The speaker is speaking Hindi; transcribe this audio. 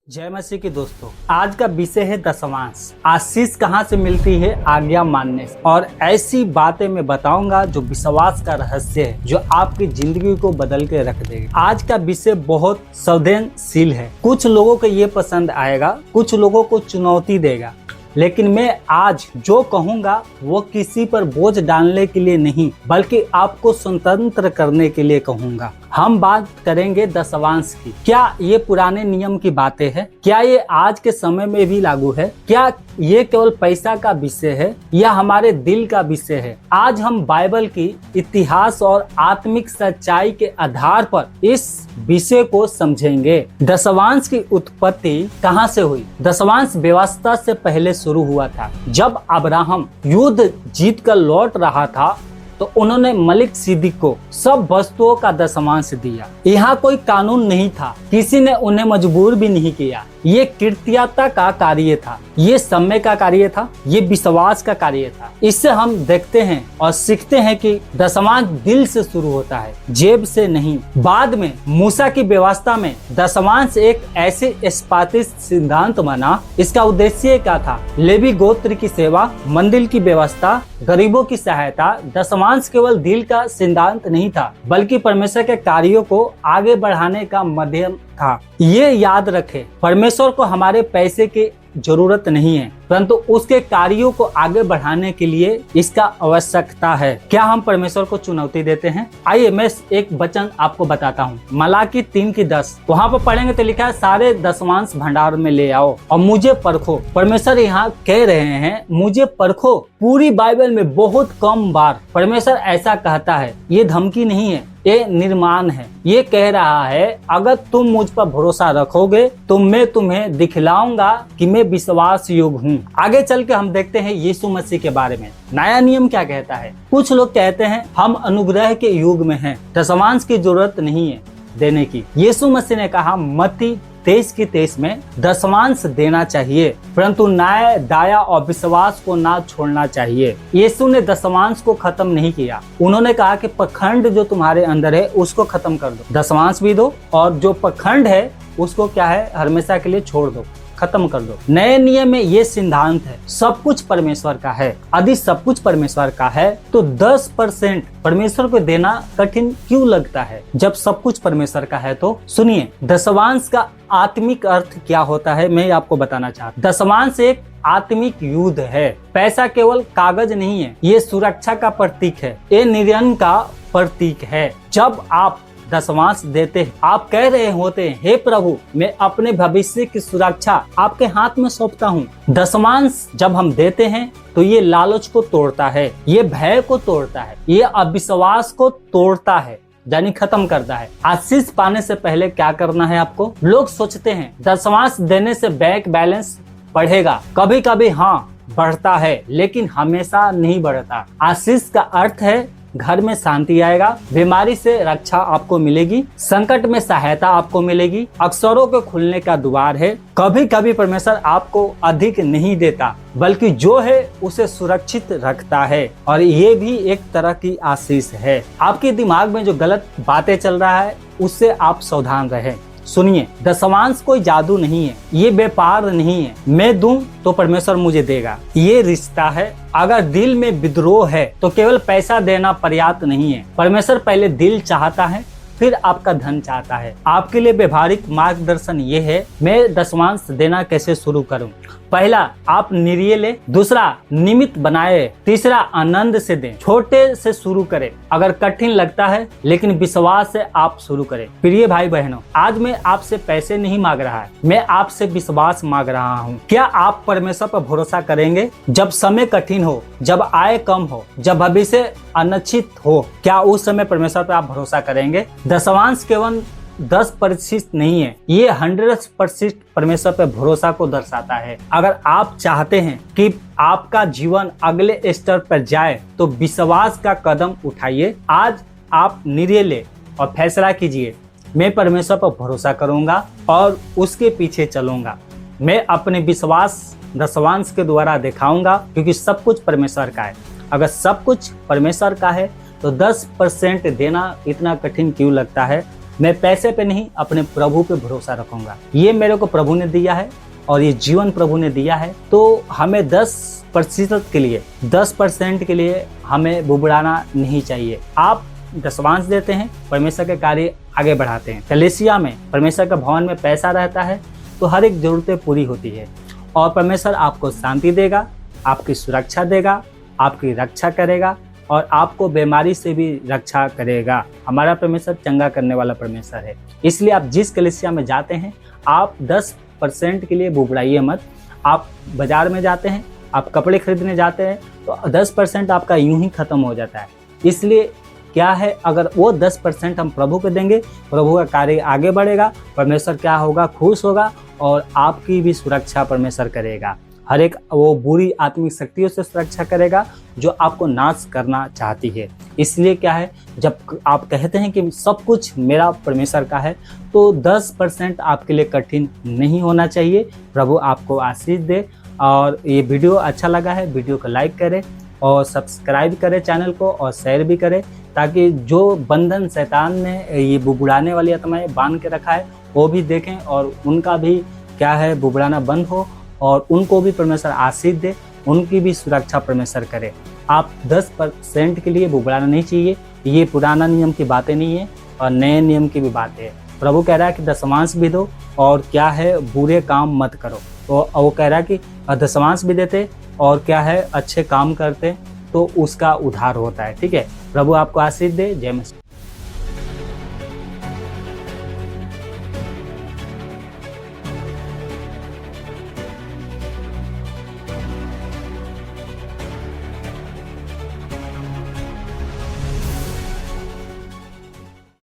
जय मसीह की दोस्तों, आज का विषय है दशमांश। आशीष कहाँ से मिलती है? आज्ञा मानने से। और ऐसी बातें मैं बताऊंगा जो विश्वास का रहस्य है, जो आपकी जिंदगी को बदल के रख देगा। आज का विषय बहुत संवेदनशील है। कुछ लोगों को ये पसंद आएगा, कुछ लोगों को चुनौती देगा, लेकिन मैं आज जो कहूंगा वो किसी पर बोझ डालने के लिए नहीं, बल्कि आपको स्वतंत्र करने के लिए कहूंगा। हम बात करेंगे दशमांश की। क्या ये पुराने नियम की बातें हैं? क्या ये आज के समय में भी लागू है? क्या ये केवल पैसा का विषय है या हमारे दिल का विषय है? आज हम बाइबल की इतिहास और आत्मिक सच्चाई के आधार पर इस विषय को समझेंगे। दशमांश की उत्पत्ति कहाँ से हुई? दशमांश व्यवस्था से पहले शुरू हुआ था। जब अब्राहम युद्ध जीत कर लौट रहा था तो उन्होंने मलिक सिद्दीक को सब वस्तुओं का दशमांश दिया। यहाँ कोई कानून नहीं था, किसी ने उन्हें मजबूर भी नहीं किया। ये कृतज्ञता का कार्य था, ये समय का कार्य था, ये विश्वास का कार्य था। इससे हम देखते हैं और सीखते हैं कि दशमांश दिल से शुरू होता है, जेब से नहीं। बाद में मूसा की व्यवस्था में दशमांश एक ऐसे स्पष्ट सिद्धांत बना। इसका उद्देश्य क्या था? लेवी गोत्र की सेवा, मंदिर की व्यवस्था, गरीबों की सहायता। दशमांश केवल दिल का सिद्धांत नहीं था, बल्कि परमेश्वर के कार्यों को आगे बढ़ाने का माध्यम था। ये याद रखें, परमेश्वर को हमारे पैसे की जरूरत नहीं है, परंतु उसके कार्यों को आगे बढ़ाने के लिए इसका आवश्यकता है। क्या हम परमेश्वर को चुनौती देते हैं? आइए मैं एक वचन आपको बताता हूँ। मलाकी 3:10 वहाँ पर पढ़ेंगे तो लिखा है, सारे दशमांश भंडार में ले आओ और मुझे परखो। परमेश्वर यहाँ कह रहे हैं, मुझे परखो। पूरी बाइबल में बहुत कम बार परमेश्वर ऐसा कहता है। ये धमकी नहीं है, ये निर्माण है। ये कह रहा है, अगर तुम मुझ पर भरोसा रखोगे तो मैं तुम्हें दिखलाऊंगा कि मैं विश्वास योग्य हूँ। आगे चल के हम देखते हैं यीशु मसीह के बारे में। नया नियम क्या कहता है? कुछ लोग कहते हैं हम अनुग्रह के युग में हैं, दशमांश की जरूरत नहीं है देने की। यीशु मसीह ने कहा मत्ती 23:23 में दशमांश देना चाहिए, परंतु न्याय, दया और विश्वास को ना छोड़ना चाहिए। यीशु ने दशमांश को खत्म नहीं किया। उन्होंने कहा कि पखंड जो तुम्हारे अंदर है उसको खत्म कर दो, दशमांश भी दो, और जो पखंड है उसको क्या है, हमेशा के लिए छोड़ दो, खत्म कर दो। नए नियम में ये सिद्धांत है, सब कुछ परमेश्वर का है। यदि सब कुछ परमेश्वर का है तो 10% परमेश्वर को देना कठिन क्यों लगता है जब सब कुछ परमेश्वर का है? तो सुनिए, दशमांश का आत्मिक अर्थ क्या होता है मैं आपको बताना चाहता हूँ। दशमांश एक आत्मिक युद्ध है। पैसा केवल कागज नहीं है, ये सुरक्षा का प्रतीक है, ये निर्णय का प्रतीक है। जब आप दशमांश देते हैं, आप कह रहे होते हैं, हे प्रभु, मैं अपने भविष्य की सुरक्षा आपके हाथ में सौंपता हूँ। दशमांश जब हम देते हैं तो ये लालच को तोड़ता है, ये भय को तोड़ता है, ये अविश्वास को तोड़ता है, यानी खत्म करता है। आशीष पाने से पहले क्या करना है आपको? लोग सोचते हैं दशमांश देने से बैंक बैलेंस बढ़ेगा। कभी कभी हाँ बढ़ता है, लेकिन हमेशा नहीं बढ़ता। आशीष का अर्थ है घर में शांति आएगा, बीमारी से रक्षा आपको मिलेगी, संकट में सहायता आपको मिलेगी, अवसरों के खुलने का द्वार है। कभी कभी परमेश्वर आपको अधिक नहीं देता, बल्कि जो है उसे सुरक्षित रखता है, और ये भी एक तरह की आशीष है। आपके दिमाग में जो गलत बातें चल रहा है उससे आप सावधान रहें। सुनिए, दशमांश कोई जादू नहीं है, ये व्यापार नहीं है, मैं दूं तो परमेश्वर मुझे देगा। ये रिश्ता है। अगर दिल में विद्रोह है तो केवल पैसा देना पर्याप्त नहीं है। परमेश्वर पहले दिल चाहता है, फिर आपका धन चाहता है। आपके लिए व्यवहारिक मार्गदर्शन ये है, मैं दशमांश देना कैसे शुरू करूं? पहला, आप निर्णय ले। दूसरा, निमित्त बनाए। तीसरा, आनंद से दें। छोटे से शुरू करें, अगर कठिन लगता है, लेकिन विश्वास से आप शुरू करें। प्रिय भाई बहनों, आज मैं आपसे पैसे नहीं मांग रहा है, मैं आपसे विश्वास मांग रहा हूँ। क्या आप परमेश्वर पर भरोसा करेंगे जब समय कठिन हो, जब आय कम हो, जब भविष्य अनिश्चित हो? क्या उस समय परमेश्वर पर आप भरोसा करेंगे? दशमांश केवल 10% नहीं है, ये 100% परमेश्वर पे भरोसा को दर्शाता है। अगर आप चाहते हैं कि आपका जीवन अगले स्तर पर जाए तो विश्वास का कदम उठाइए। आज आप निर्णय ले और फैसला कीजिए, मैं परमेश्वर पर भरोसा करूंगा और उसके पीछे चलूंगा। मैं अपने विश्वास दशमांश के द्वारा दिखाऊंगा, क्योंकि सब कुछ परमेश्वर का है। अगर सब कुछ परमेश्वर का है तो 10% देना इतना कठिन क्यों लगता है? मैं पैसे पे नहीं, अपने प्रभु पे भरोसा रखूंगा। ये मेरे को प्रभु ने दिया है और ये जीवन प्रभु ने दिया है। तो हमें 10% के लिए हमें बुबड़ाना नहीं चाहिए। आप दशमांश देते हैं, परमेश्वर के कार्य आगे बढ़ाते हैं। कलीसिया में, परमेश्वर के भवन में पैसा रहता है तो हर एक जरूरतें पूरी होती है और परमेश्वर आपको शांति देगा, आपकी सुरक्षा देगा, आपकी रक्षा करेगा और आपको बीमारी से भी रक्षा करेगा। हमारा परमेश्वर चंगा करने वाला परमेश्वर है। इसलिए आप जिस कलीसिया में जाते हैं, आप 10% के लिए बुबड़ाइए मत। आप बाजार में जाते हैं, आप कपड़े खरीदने जाते हैं तो 10% आपका यूं ही खत्म हो जाता है। इसलिए क्या है, अगर वो 10% हम प्रभु को देंगे, प्रभु का कार्य आगे बढ़ेगा, परमेश्वर क्या होगा, खुश होगा और आपकी भी सुरक्षा परमेश्वर करेगा। हर एक वो बुरी आत्मिक शक्तियों से सुरक्षा करेगा जो आपको नाश करना चाहती है। इसलिए क्या है, जब आप कहते हैं कि सब कुछ मेरा परमेश्वर का है, तो 10% आपके लिए कठिन नहीं होना चाहिए। प्रभु आपको आशीष दे। और ये वीडियो अच्छा लगा है, वीडियो को लाइक करें और सब्सक्राइब करें चैनल को और शेयर भी करें, ताकि जो बंधन शैतान ने ये बुबड़ाने वाली आत्माएं बांध के रखा है वो भी देखें और उनका भी क्या है बुबड़ाना बंद हो और उनको भी परमेश्वर आशीष दे, उनकी भी सुरक्षा परमेश्वर करे। आप 10% के लिए बुबड़ाना नहीं चाहिए। ये पुराना नियम की बातें नहीं है और नए नियम की भी बातें है। प्रभु कह रहा है कि दशमांश भी दो और क्या है बुरे काम मत करो। तो वो कह रहा है कि दशमांश भी देते और क्या है अच्छे काम करते तो उसका उद्धार होता है। ठीक है, प्रभु आपको आशीष दे। जय मसीह।